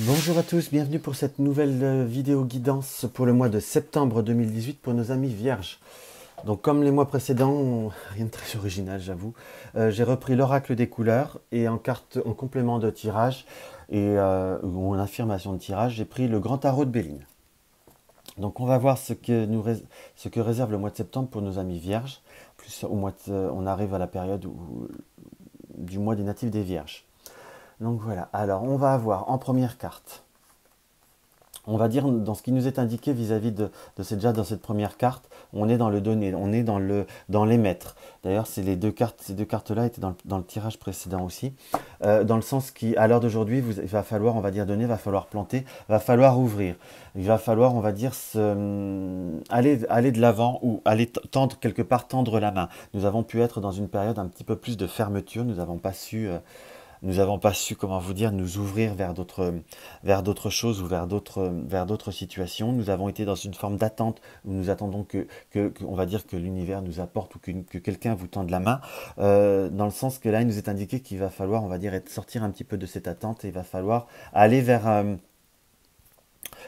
Bonjour à tous, bienvenue pour cette nouvelle vidéo guidance pour le mois de septembre 2018 pour nos amis vierges. Donc comme les mois précédents, rien de très original j'avoue, j'ai repris l'oracle des couleurs et en carte en complément de tirage ou en affirmation de tirage, j'ai pris le grand tarot de Béline. Donc on va voir ce que réserve le mois de septembre pour nos amis vierges. En plus on arrive à la période du mois des natifs des vierges. Donc voilà, alors on va avoir en première carte, on va dire dans ce qui nous est indiqué vis-à-vis déjà dans cette première carte, on est dans le donné, on est dans l'émettre. D'ailleurs, ces deux cartes-là étaient dans le tirage précédent aussi, dans le sens qui, à l'heure d'aujourd'hui, il va falloir, on va dire donner, va falloir planter, va falloir ouvrir, il va falloir, on va dire, aller de l'avant ou aller tendre quelque part, tendre la main. Nous avons pu être dans une période un petit peu plus de fermeture, nous n'avons pas su, comment vous dire, nous ouvrir vers d'autres choses ou vers d'autres situations. Nous avons été dans une forme d'attente où nous attendons on va dire que l'univers nous apporte ou que quelqu'un vous tende la main. Dans le sens que là, il nous est indiqué qu'il va falloir, on va dire, sortir un petit peu de cette attente et il va falloir aller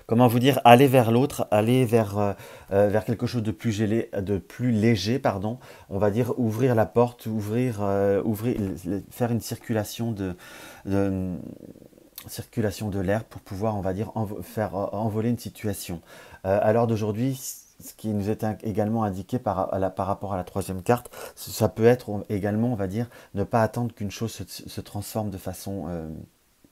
comment vous dire, aller vers l'autre, aller vers quelque chose de plus léger, pardon. On va dire ouvrir la porte, faire une de, circulation de l'air pour pouvoir, on va dire, faire envoler une situation. À l'heure d'aujourd'hui, ce qui nous est également indiqué par rapport à la troisième carte, ça peut être également, on va dire, ne pas attendre qu'une chose se transforme de façon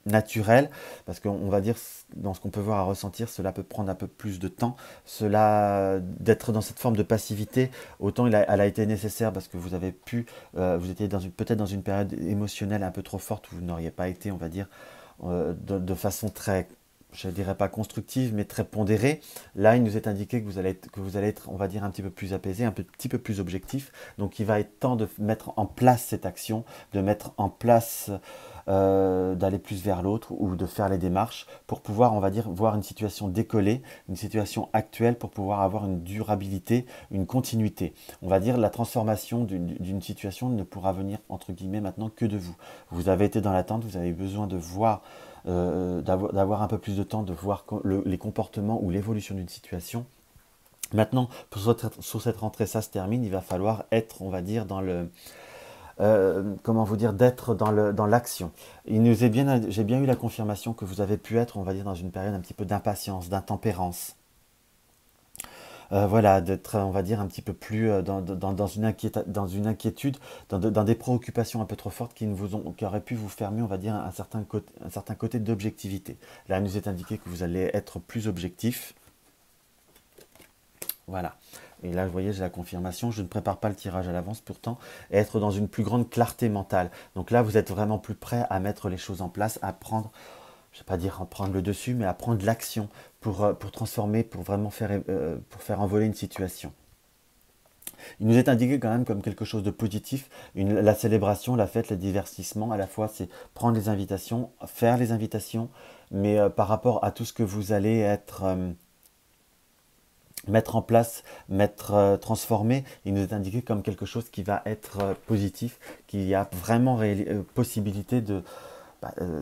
naturel, parce qu'on va dire, dans ce qu'on peut voir à ressentir, cela peut prendre un peu plus de temps, d'être dans cette forme de passivité, autant elle a été nécessaire parce que vous étiez peut-être dans une période émotionnelle un peu trop forte où vous n'auriez pas été, on va dire, de façon très, je ne dirais pas constructive, mais très pondérée. Là, il nous est indiqué que vous allez être, on va dire, un petit peu plus apaisé, petit peu plus objectif. Donc, il va être temps de mettre en place cette action, de mettre en place d'aller plus vers l'autre ou de faire les démarches pour pouvoir, on va dire, voir une situation décollée, une situation actuelle pour pouvoir avoir une durabilité, une continuité. On va dire la transformation d'une situation ne pourra venir, entre guillemets, maintenant que de vous. Vous avez été dans l'attente, vous avez besoin de voir, d'avoir un peu plus de temps, de voir les comportements ou l'évolution d'une situation. Maintenant, sur cette rentrée, ça se termine, il va falloir être, on va dire, comment vous dire, d'être dans l'action. J'ai bien eu la confirmation que vous avez pu être, on va dire, dans une période un petit peu d'impatience, d'intempérance. Voilà, d'être, on va dire, un petit peu plus dans une inquiétude, dans des préoccupations un peu trop fortes qui auraient pu vous fermer, on va dire, un certain côté d'objectivité. Là, il nous est indiqué que vous allez être plus objectif. Voilà. Et là, vous voyez, j'ai la confirmation. Je ne prépare pas le tirage à l'avance pourtant. Et être dans une plus grande clarté mentale. Donc là, vous êtes vraiment plus prêt à mettre les choses en place, à prendre, je ne vais pas dire en prendre le dessus, mais à prendre l'action pour transformer, pour vraiment pour faire envoler une situation. Il nous est indiqué quand même comme quelque chose de positif, la célébration, la fête, le divertissement, à la fois c'est prendre les invitations, faire les invitations, mais par rapport à tout ce que vous allez mettre en place, transformer, il nous est indiqué comme quelque chose qui va être positif, qu'il y a vraiment possibilité bah, euh,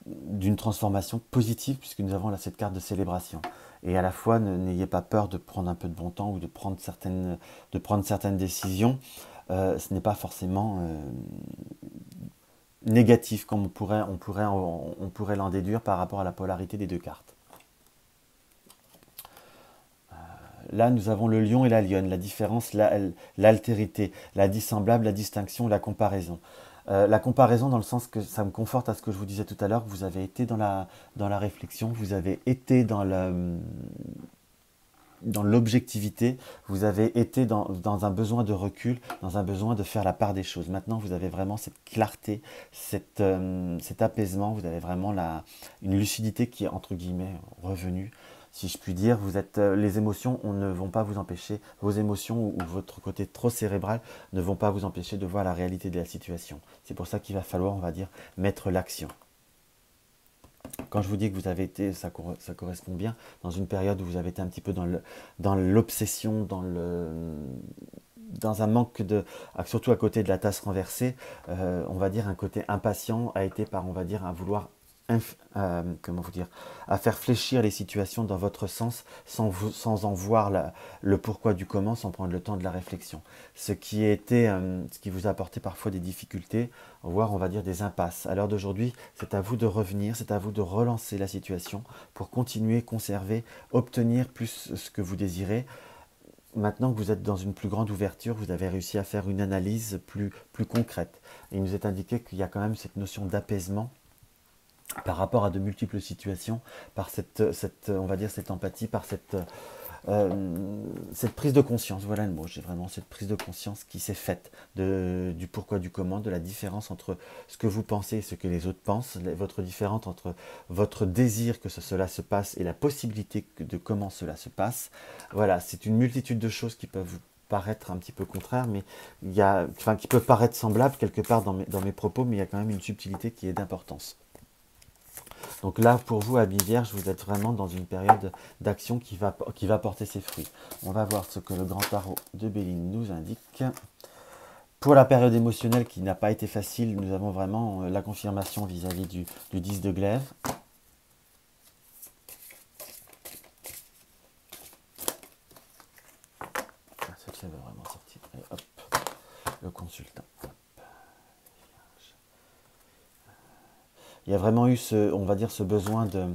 d'une transformation positive puisque nous avons là cette carte de célébration. Et à la fois, n'ayez pas peur de prendre un peu de bon temps ou de prendre certaines décisions. Ce n'est pas forcément négatif comme on pourrait l'en déduire par rapport à la polarité des deux cartes. Là, nous avons le lion et la lionne, la différence, l'altérité, la dissemblable, la distinction, la comparaison. La comparaison dans le sens que ça me conforte à ce que je vous disais tout à l'heure, que vous avez été dans la réflexion, vous avez été dans l'objectivité, vous avez été dans un besoin de recul, dans un besoin de faire la part des choses. Maintenant, vous avez vraiment cette clarté, cet apaisement, vous avez vraiment une lucidité qui est entre guillemets revenue. Si je puis dire, les émotions ne vont pas vous empêcher, vos émotions ou votre côté trop cérébral ne vont pas vous empêcher de voir la réalité de la situation. C'est pour ça qu'il va falloir, on va dire, mettre l'action. Quand je vous dis que vous avez été, ça correspond bien, dans une période où vous avez été un petit peu dans l'obsession, dans un manque surtout à côté de la tasse renversée, on va dire un côté impatient a été par, on va dire, un vouloir comment vous dire, à faire fléchir les situations dans votre sens sans en voir le pourquoi du comment, sans prendre le temps de la réflexion. Ce qui vous a apporté parfois des difficultés, voire on va dire des impasses. À l'heure d'aujourd'hui, c'est à vous de revenir, c'est à vous de relancer la situation pour continuer, conserver, obtenir plus ce que vous désirez. Maintenant que vous êtes dans une plus grande ouverture, vous avez réussi à faire une analyse plus concrète. Et il nous est indiqué qu'il y a quand même cette notion d'apaisement par rapport à de multiples situations, par on va dire, cette empathie, par cette prise de conscience. Voilà le mot, j'ai vraiment cette prise de conscience qui s'est faite du pourquoi, du comment, de la différence entre ce que vous pensez et ce que les autres pensent, votre différence entre votre désir que cela se passe et la possibilité de comment cela se passe. Voilà, c'est une multitude de choses qui peuvent vous paraître un petit peu contraires, mais qui peuvent paraître semblables quelque part dans mes propos, mais il y a quand même une subtilité qui est d'importance. Donc là, pour vous, Amis Vierge, vous êtes vraiment dans une période d'action qui va porter ses fruits. On va voir ce que le grand tarot de Béline nous indique. Pour la période émotionnelle qui n'a pas été facile, nous avons vraiment la confirmation vis-à-vis du 10 de glaive. Cette flèche va vraiment sortir. Et hop, le consultant. Il y a vraiment eu on va dire, ce besoin de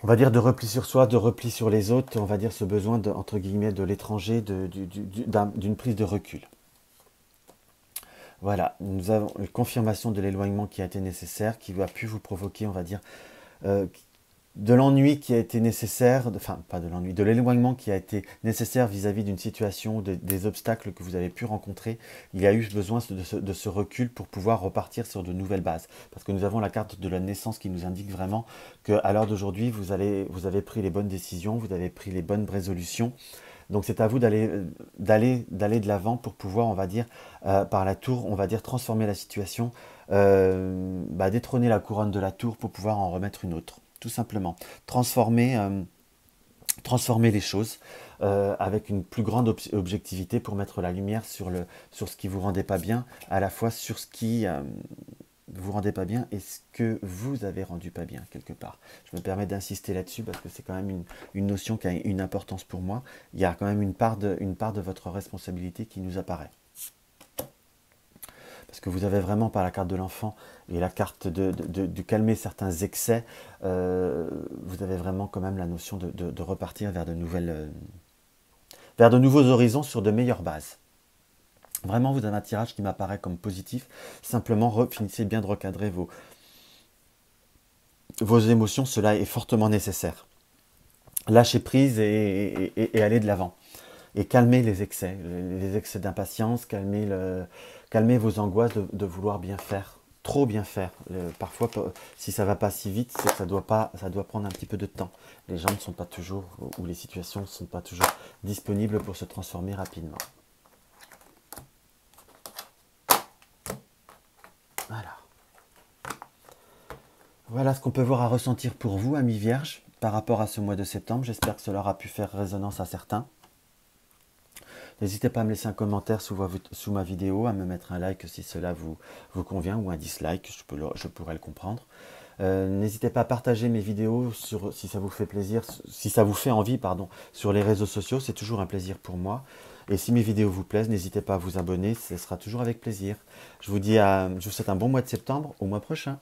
repli sur soi, de repli sur les autres, on va dire ce besoin entre guillemets de l'étranger, d'une prise de recul. Voilà, nous avons une confirmation de l'éloignement qui a été nécessaire, qui a pu vous provoquer, on va dire, de l'ennui qui a été nécessaire, enfin pas de l'ennui, de l'éloignement qui a été nécessaire vis-à-vis d'une situation, des obstacles que vous avez pu rencontrer. Il y a eu besoin de ce recul pour pouvoir repartir sur de nouvelles bases. Parce que nous avons la carte de la naissance qui nous indique vraiment qu'à l'heure d'aujourd'hui, vous avez pris les bonnes décisions, vous avez pris les bonnes résolutions. Donc c'est à vous d'aller de l'avant pour pouvoir, on va dire, par la tour, on va dire, transformer la situation, détrôner la couronne de la tour pour pouvoir en remettre une autre. Tout simplement. Transformer les choses avec une plus grande objectivité pour mettre la lumière sur ce qui ne vous rendait pas bien, à la fois sur ce qui vous rendait pas bien et ce que vous avez rendu pas bien quelque part. Je me permets d'insister là-dessus parce que c'est quand même une notion qui a une importance pour moi. Il y a quand même une part de votre responsabilité qui nous apparaît. Parce que vous avez vraiment par la carte de l'enfant et la carte de calmer certains excès, vous avez vraiment quand même la notion de repartir vers vers de nouveaux horizons sur de meilleures bases. Vraiment, vous avez un tirage qui m'apparaît comme positif. Simplement, finissez bien de recadrer vos émotions, cela est fortement nécessaire. Lâchez prise et allez de l'avant. Et calmez les excès d'impatience, calmez vos angoisses de vouloir bien faire, trop bien faire. Parfois, si ça ne va pas si vite, c'est que ça doit prendre un petit peu de temps. Les gens ne sont pas toujours, ou les situations ne sont pas toujours disponibles pour se transformer rapidement. Voilà. Voilà ce qu'on peut voir à ressentir pour vous, amis vierges, par rapport à ce mois de septembre. J'espère que cela aura pu faire résonance à certains. N'hésitez pas à me laisser un commentaire sous ma vidéo, à me mettre un like si cela vous convient, ou un dislike, je pourrais le comprendre. N'hésitez pas à partager mes vidéos si ça vous fait plaisir, si ça vous fait envie, pardon, sur les réseaux sociaux, c'est toujours un plaisir pour moi. Et si mes vidéos vous plaisent, n'hésitez pas à vous abonner, ce sera toujours avec plaisir. Je vous souhaite un bon mois de septembre, au mois prochain.